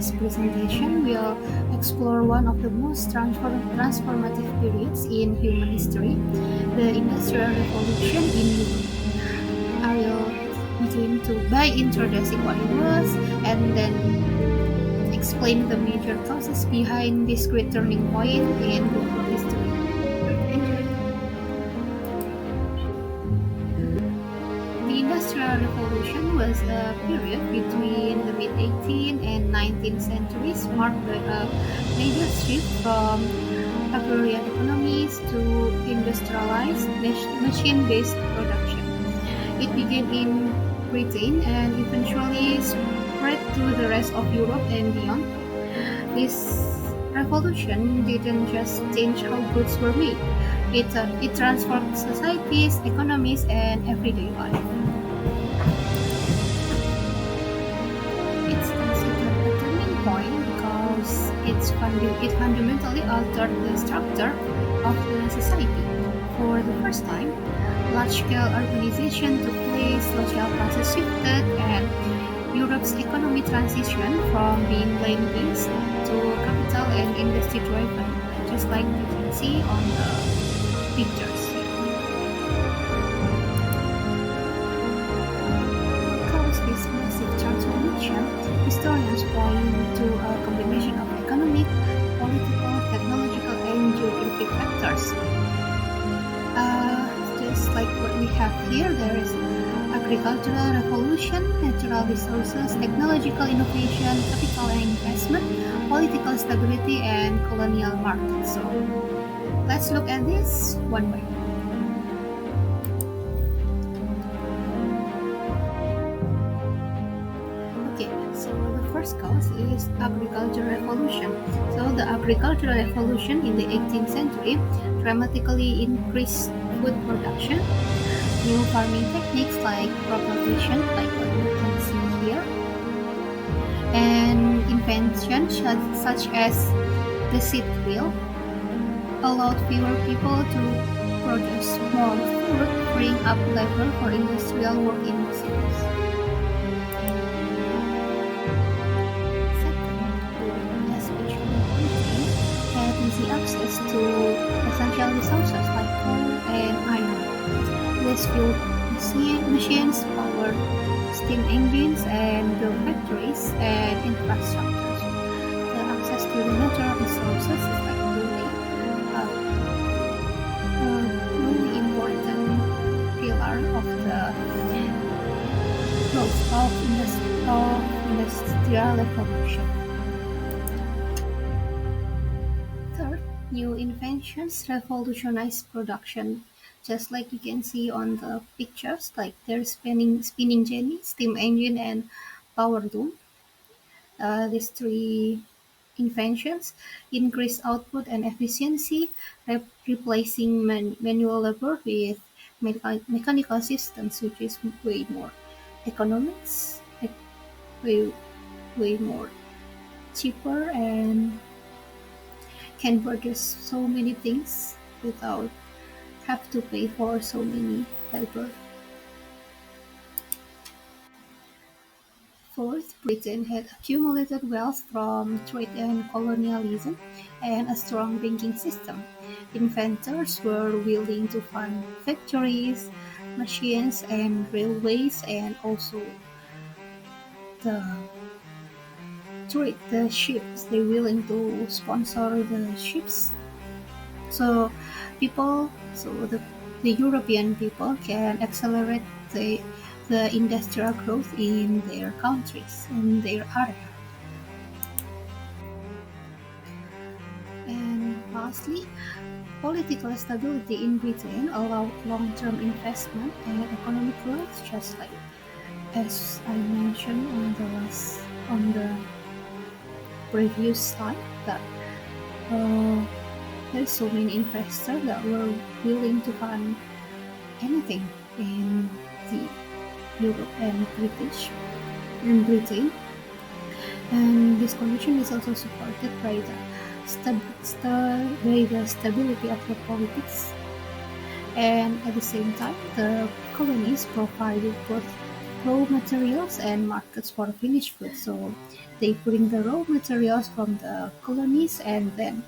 this presentation, we'll explore one of the most transformative periods in human history, the Industrial Revolution in Europe. I will begin by introducing what it was and then explain the major causes behind this great turning point in global history. Enjoy. The Industrial Revolution was a period between the mid-18th and 19th centuries marked by a major shift from agrarian economies to industrialized machine-based production. It began in Britain and eventually spread to the rest of Europe and beyond. This revolution didn't just change how goods were made, it transformed societies, economies, and everyday life. It's considered a turning point because it fundamentally altered the structure of the society. For the first time, large-scale urbanization took place, social classes shifted, and Europe's economy transitioned from being land-based to capital and industry-driven, just like you can see on the pictures here. Because this massive transformation, historians point to a combination of economic, political, technological, and geographic factors. Just like what we have here, there is agricultural revolution, natural resources, technological innovation, capital and investment, political stability, and colonial markets. So let's look at this one by one. Okay, so the first cause is agricultural revolution. So the agricultural revolution in the 18th century dramatically increased food production. New farming techniques like crop rotation, like what you can see here, and inventions such as the seed wheel allowed fewer people to produce more food, freeing up labor for industrial work in cities. Second, women, especially women, had easy access to essential resources like coal and iron. This fueled machines, powered steam engines, and built factories and infrastructures. The access to the natural resources is like really important pillar of the growth of industrial revolution. Third, new inventions revolutionized production. Just like you can see on the pictures, like there's spinning jenny, steam engine, and power loom. These three inventions increase output and efficiency, replacing manual labor with mechanical systems, which is way more economics, way, way more cheaper, and can produce so many things without have to pay for so many labor. Fourth, Britain had accumulated wealth from trade and colonialism and a strong banking system. Inventors were willing to fund factories, machines, and railways, and also the the ships. They're willing to sponsor the ships. So the European people can accelerate the industrial growth in their countries, in their area. And lastly, political stability in Britain allowed long-term investment and economic growth, just like as I mentioned on the previous slide, that there's so many investors that were willing to fund anything in the Europe and Britain. And this condition is also supported by the stability of the politics. And at the same time, the colonies provided both raw materials and markets for finished goods. So they bring the raw materials from the colonies and then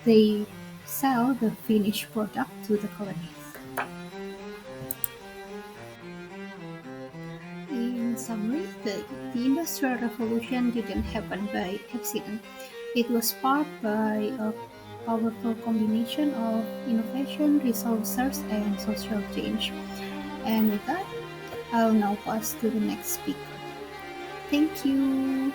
they sell the finished product to the colonies. In summary, the Industrial Revolution didn't happen by accident. It was sparked by a powerful combination of innovation, resources, and social change. And with that, I'll now pass to the next speaker. Thank you.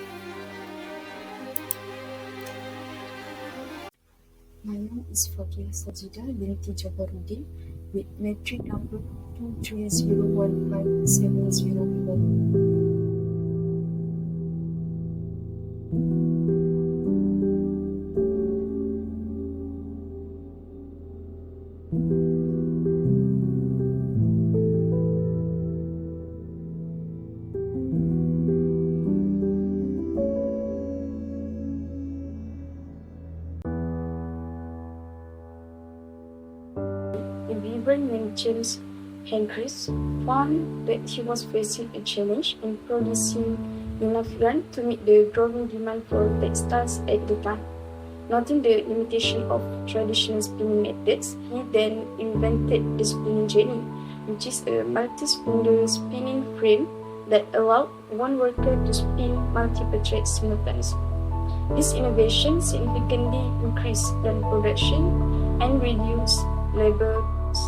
My name is Fakia Sajida binti Jabaruddin with metric number 230157004. A weaver named James Henrys found that he was facing a challenge in producing enough yarn to meet the growing demand for textiles at the time. Noting the limitation of traditional spinning methods, he then invented the spinning jenny, which is a multi-spindle spinning frame that allowed one worker to spin multiple threads simultaneously. This innovation significantly increased yarn production and reduced labor costs.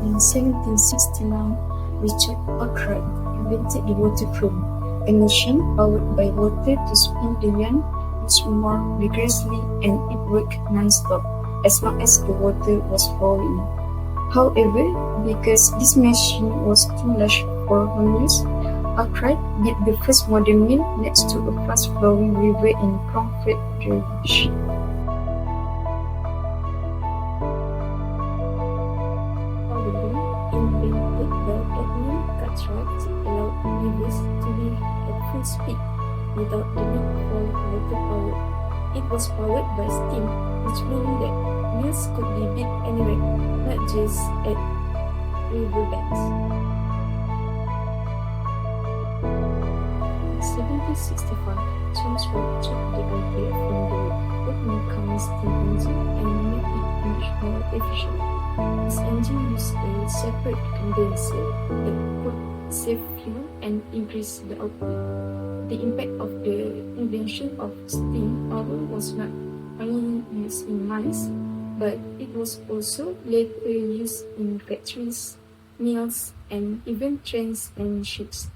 In 1769, Richard Arkwright invented the water frame, a machine powered by water to spin the yarn much more vigorously, and it worked non-stop as long as the water was flowing. However, because this machine was too large for one use, Arkwright built the first modern mill next to a fast-flowing river in Confederation. Invented by Edmund Cartwright allowed weavers to weave at full speed without the need for water power. It was powered by steam, which meant that mills could be built anywhere, not just at riverbanks. In 1765, James Watt took the idea from the wood-making steam engine and made it much more efficient. This engine used a separate condenser that could save fuel and increase the output. The impact of the invention of steam power was not only used in mines, but it was also later used in factories, mills, and even trains and ships.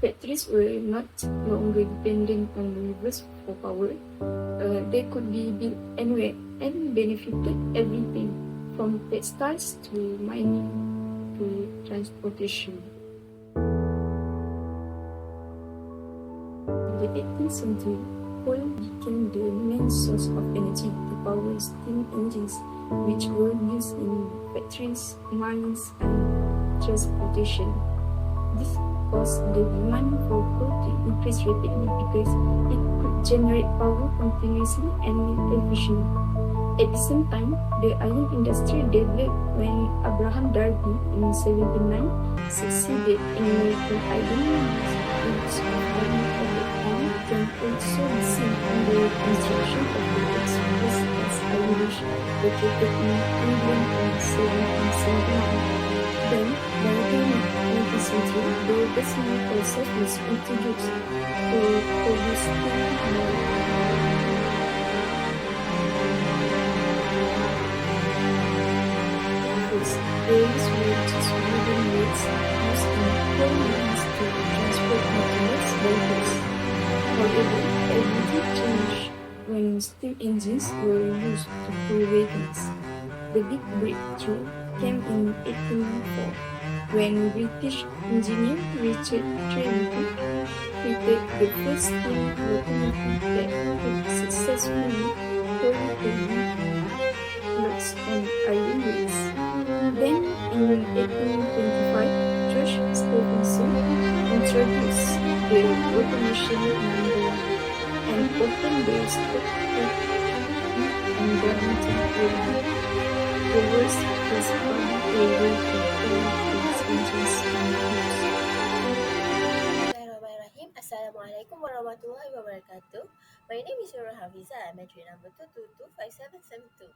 Factories were not longer dependent on rivers for power. They could be built anywhere and benefited everything from textiles to mining to transportation. In the 18th century, coal became the main source of energy to power steam engines, which were used in factories, mines, and transportation. This caused the demand for coal to increase rapidly because it could generate power continuously and efficiently. At the same time, the iron industry developed when Abraham Darby in 1709 succeeded in making iron use of iron at the time can also be seen in the construction of the Express Iron Bridge located in England in 1779. Then, by the 19th century, the decimal process was introduced to produce steam. These were just wooden weights used in coal mines to transport materials by horse. However, everything changed when steam engines were used to pull wagons. The big breakthrough came in 1804 when British engineer Richard Trevithick created the first steam locomotive that could successfully pull heavy loads on iron wheels. Then, in 1825, George Stephenson introduced the locomotion number 1 and opened the stock and Darlington Railway. The worst was when they were compared to strangers in the news. Bismillahirrahmanirrahim. Assalamualaikum warahmatullahi wabarakatuh. My name is Nurul Hafiza. I'm entry number 2225772.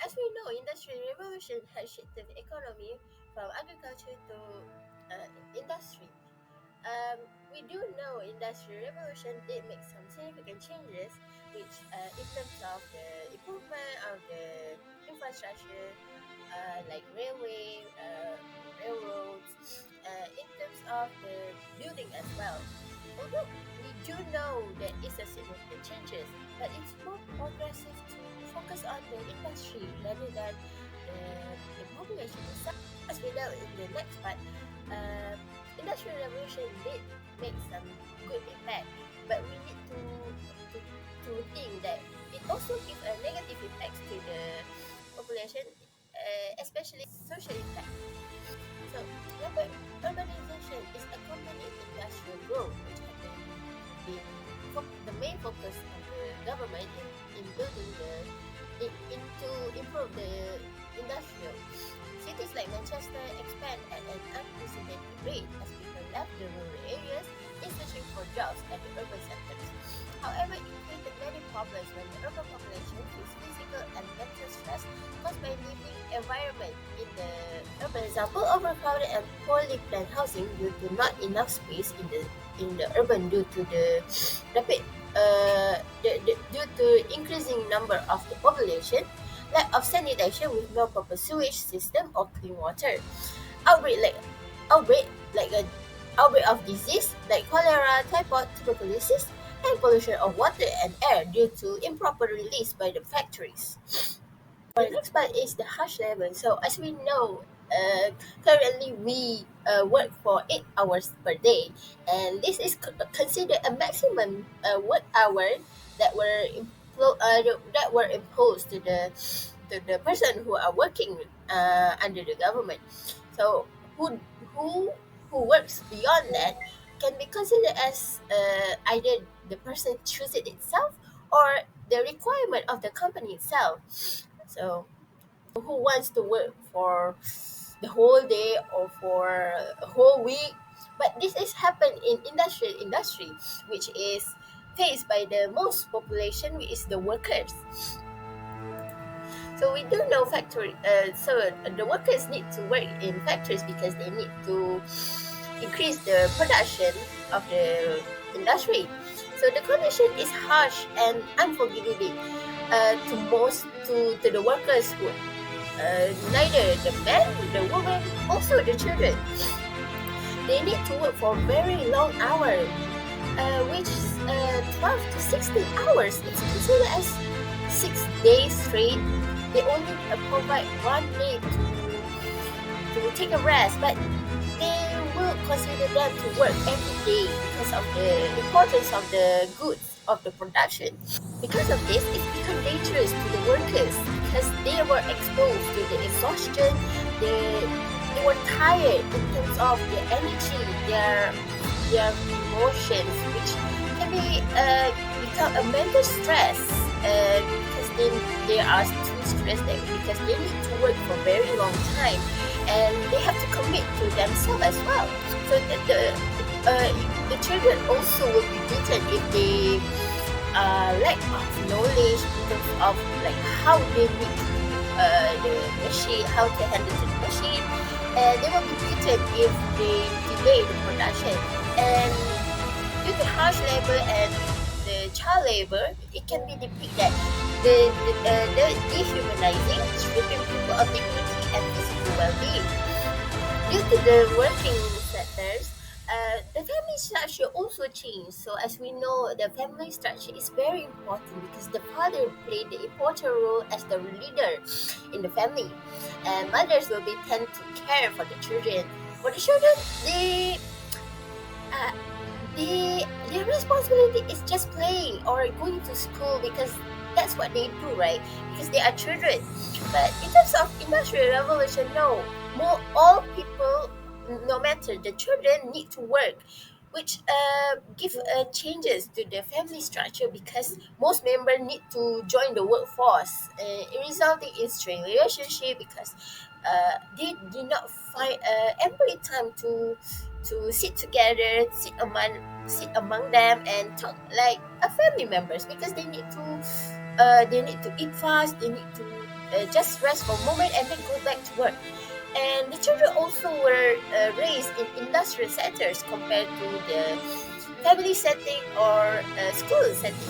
As we know, industrial revolution has shifted the economy from agriculture to industry. We do know industrial revolution did make some significant changes, which in terms of the improvement of the infrastructure, like railroads, in terms of the building as well. Although we do know that it's a significant changes, but it's more progressive to focus on the industry rather than the population itself. As we know in the next part, uh, industrial revolution did make some good impact, but we need to think that it also give a negative impact to the population, especially social impact. So, urbanization is accompanied industrial growth, which has been the main focus of the government in building in to improve the industrial. Cities like Manchester expand at an unprecedented rate as people left the rural areas in searching for jobs at the urban centers. However, it created many problems when the urban population faced physical and mental stress caused by living environment in the urban. For example, overcrowded and poorly planned housing due to not enough space in the urban due to the rapid due to increasing number of the population, lack of sanitation with no proper sewage system or clean water, outbreak like outbreak like a outbreak of disease like cholera, typhoid, tuberculosis, and pollution of water and air due to improper release by the factories. The next part is the harsh level. So as we know, currently we work for 8 hours per day, and this is considered a maximum work hour that were imposed to the person who are working under the government. So who who works beyond that can be considered as either the person choose it itself or the requirement of the company itself. So, who wants to work for the whole day or for a whole week? But this is happen in industrial industry, which is faced by the most population, which is the workers. So we do know factory. The workers need to work in factories because they need to increase the production of the industry. So the condition is harsh and unforgiving to the workers who neither the men, the women, also the children. They need to work for very long hours, which is 12 to 16 hours. It's considered as 6 days straight. They only provide one day to take a rest, but they will consider them to work every day because of the importance of the goods of the production. Because of this, it became dangerous to the workers because they were exposed to the exhaustion. They were tired in terms of their energy, their emotions, which can be become a mental stress because they are too stressed because they need to work for a very long time and they have to commit to themselves as well. So the children also will be beaten if they lack of knowledge in terms of like how they need the machine, how to handle the machine, and they will be beaten if they delay the production. And due to harsh labor and the child labor, it can be depicted that the dehumanizing, stripping people of dignity and physical well-being. Due to the working sectors, the family structure also changed. So as we know, the family structure is very important because the father played the important role as the leader in the family, and mothers will be tend to care for the children. For the children, uh, their responsibility is just playing or going to school because that's what they do, right? Because they are children. But in terms of industrial revolution, no, more all people, no matter the children, need to work, which give changes to the family structure because most members need to join the workforce, resulting in strained relationship because they did not find ample time to sit together, sit among them and talk like a family members because they need to eat fast, they need to just rest for a moment and then go back to work. And the children also were raised in industrial settings compared to the family setting or school setting,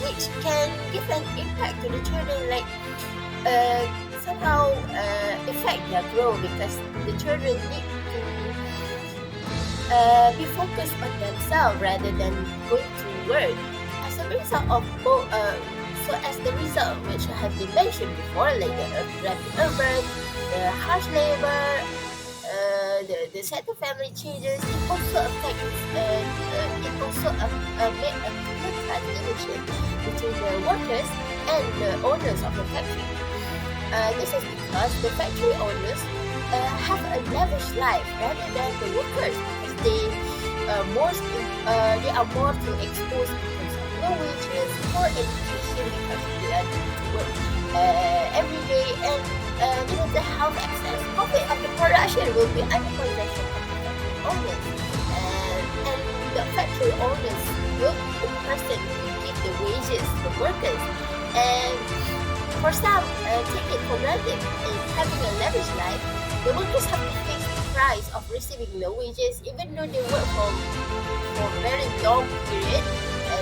which can give an impact to the children, like uh, somehow affect their growth because the children need to be focused on themselves rather than going to work. As a result of both, as the result which have been mentioned before, like the rapid urban, the harsh labor, the set of family changes, it also make a clear transition between the workers and the owners of the factory. This is because the factory owners have a lavish life rather than the workers because they are more to exposed because of low wages, poor education because they are need to work every day and limited health access. Profit of the production will be under possession of the factory owners, and the factory owners will be the person who give the wages to the workers. And for some, take it for granted in having a lavish life, the workers have to face the price of receiving low wages even though they work for a very long period.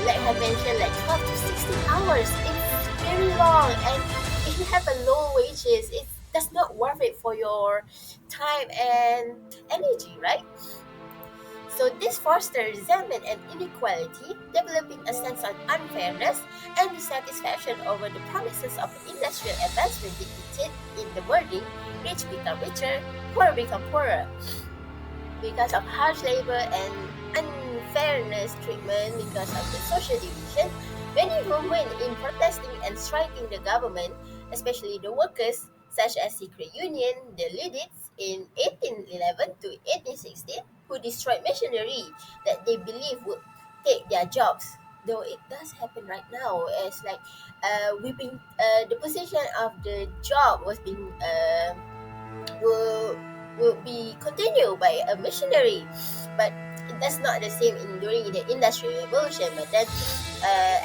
Like I mentioned, like 12 to 16 hours. It's very long, and if you have a low wages, it does not worth it for your time and energy, right? So this fosters resentment and inequality, developing a sense of unfairness and dissatisfaction over the promises of industrial advancement depicted in the wording, rich become richer, poor become poorer. Because of harsh labor and unfairness treatment because of the social division, many women in protesting and striking the government, especially the workers, such as secret union, the Liddites in 1811 to 1816, who destroyed machinery that they believe would take their jobs. Though it does happen right now, as like the position of the job was being will will be continued by a missionary, but that's not the same in during the industrial revolution. But then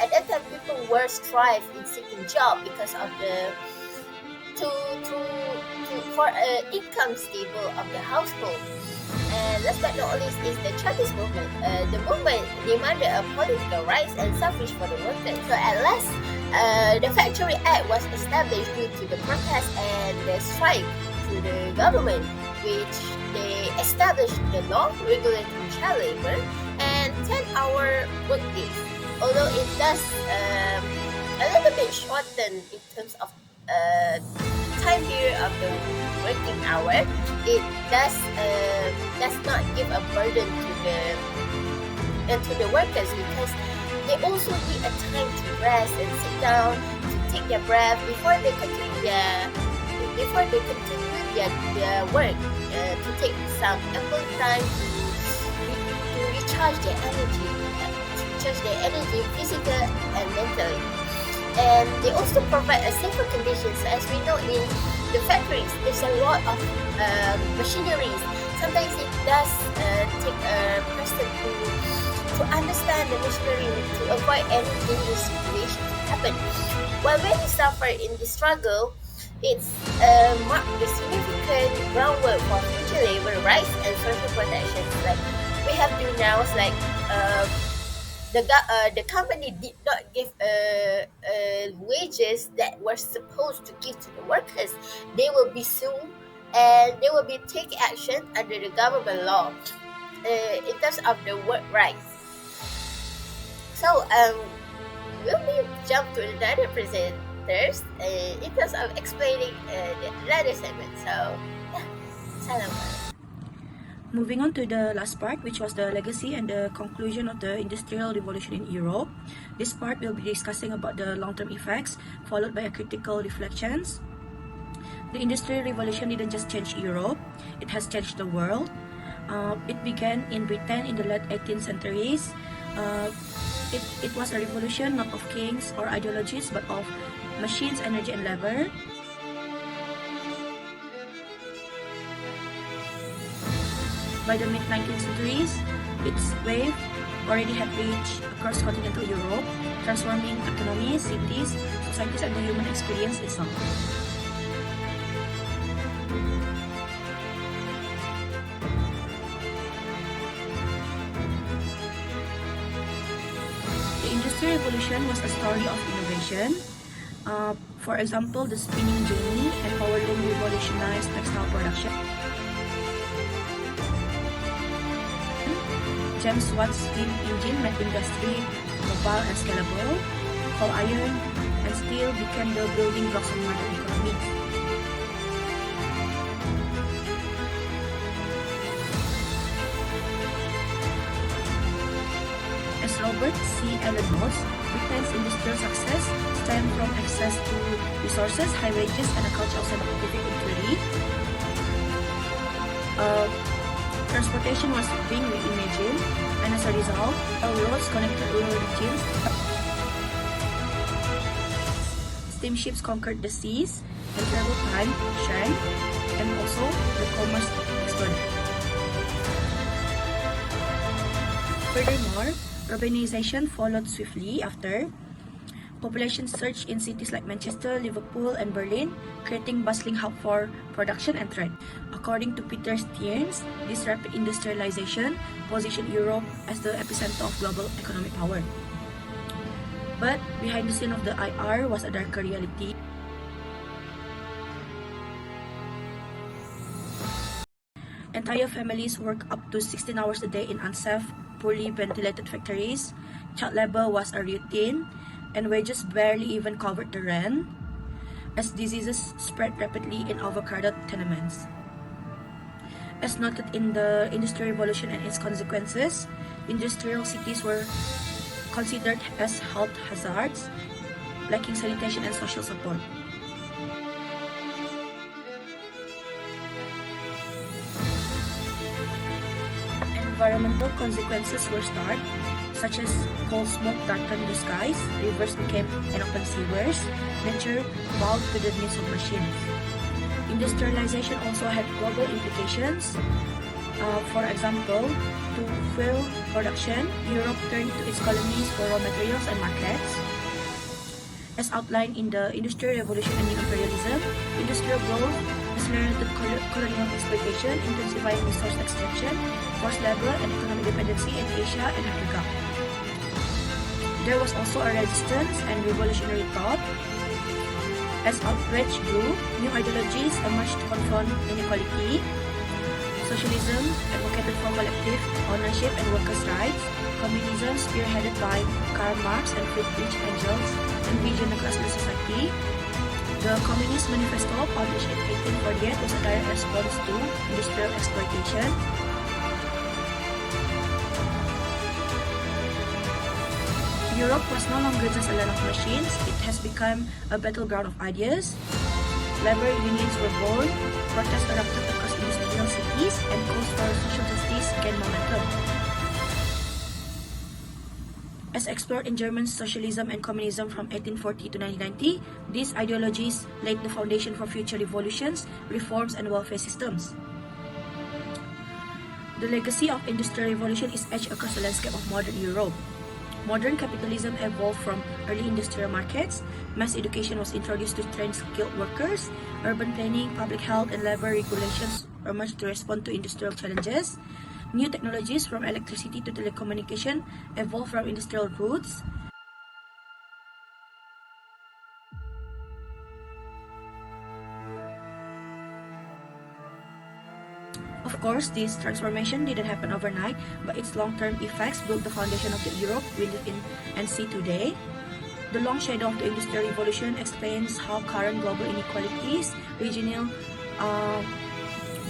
at that time people were strive in seeking job because of the to to to for income stable of the household. And last but not least is the Chartist movement. The movement demanded a political rights and suffrage for the workers. So at last, the Factory Act was established due to the protest and the strike to the government, which they established the law regulating child labor and 10-hour workdays. Although it does a little bit shortened in terms of uh, time period of the working hour, it does not give a burden to the workers because they also need a time to rest and sit down to take their breath before they continue their work, to take some ample time to recharge their energy, physical and mentally. And they also provide a safer conditions. So as we know in the factories, there's a lot of machineries. Sometimes it does take a person to understand the machinery to avoid any dangerous situation to happen. While many suffer in the struggle, it's marked the significant groundwork for future labor rights and social protections. Like we have denounced like the company did not give wages that were supposed to give to the workers. They will be sued and they will be take action under the government law in terms of the work rights. So we'll be jump to another presenters in terms of explaining the another segment. So yeah, salam. Moving on to the last part, which was the legacy and the conclusion of the Industrial Revolution in Europe. This part will be discussing about the long-term effects, followed by a critical reflections. The Industrial Revolution didn't just change Europe, it has changed the world. It began in Britain in the late 18th centuries. Uh, it was a revolution not of kings or ideologies but of machines, energy, and labor. By the mid-19th centuries, its wave already had reached across continental Europe, transforming economies, cities, societies, and the human experience itself. The Industrial Revolution was a story of innovation. For example, the spinning jenny and power loom revolutionized textile production. James Watt's steam engine made industry mobile and scalable. Coal, iron, and steel became the building blocks of modern economy. As Robert C. Allen notes, Britain's industrial success stemmed from access to resources, high wages, and a culture of scientific inquiry. Transportation was being reimagined, and as a result, railroads connected rural regions. Steamships conquered the seas, and travel time shrank, and also the commerce exploded. Furthermore, urbanization followed swiftly after. Population surged in cities like Manchester, Liverpool, and Berlin, creating bustling hub for production and trade. According to Peter Stearns, this rapid industrialization positioned Europe as the epicenter of global economic power. But behind the scene of the IR was a darker reality. Entire families work up to 16 hours a day in unsafe, poorly ventilated factories. Child labor was a routine, and wages barely even covered the rent, as diseases spread rapidly in overcrowded tenements. As noted in the Industrial Revolution and its consequences, industrial cities were considered as health hazards, lacking sanitation and social support. Environmental consequences were stark, such as coal smoke darkened the skies, rivers became open sewers, nature bowed to the needs of machines. Industrialization also had global implications. For example, to fuel production, Europe turned to its colonies for raw materials and markets. As outlined in the Industrial Revolution and New Imperialism, industrial growth accelerated colonial exploitation, intensifying resource extraction, forced labor, and economic dependency in Asia and Africa. There was also a resistance and revolutionary thought. As outrage grew, new ideologies emerged to confront inequality. Socialism advocated for collective ownership and workers' rights. Communism, spearheaded by Karl Marx and Friedrich Engels, envisioned a classless society. The Communist Manifesto, published in 1848, was a direct response to industrial exploitation. Europe was no longer just a land of machines, it has become a battleground of ideas. Labor unions were born, protests erupted across industrial cities, and calls for social justice gained momentum. As explored in German socialism and communism from 1840 to 1990, these ideologies laid the foundation for future revolutions, reforms, and welfare systems. The legacy of Industrial Revolution is etched across the landscape of modern Europe. Modern capitalism evolved from early industrial markets, mass education was introduced to train skilled workers, urban planning, public health, and labor regulations emerged to respond to industrial challenges. New technologies from electricity to telecommunication evolved from industrial roots. Of course, this transformation didn't happen overnight, but its long-term effects built the foundation of the Europe we live in and see today. The long shadow of the Industrial Revolution explains how current global inequalities, regional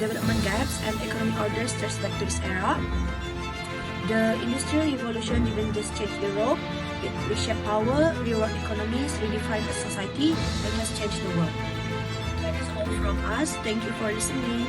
development gaps, and economic orders trace back to this era. The Industrial Revolution didn't just change Europe, it reshaped power, reworked economies, redefined society, and has changed the world. That is all from us. Thank you for listening.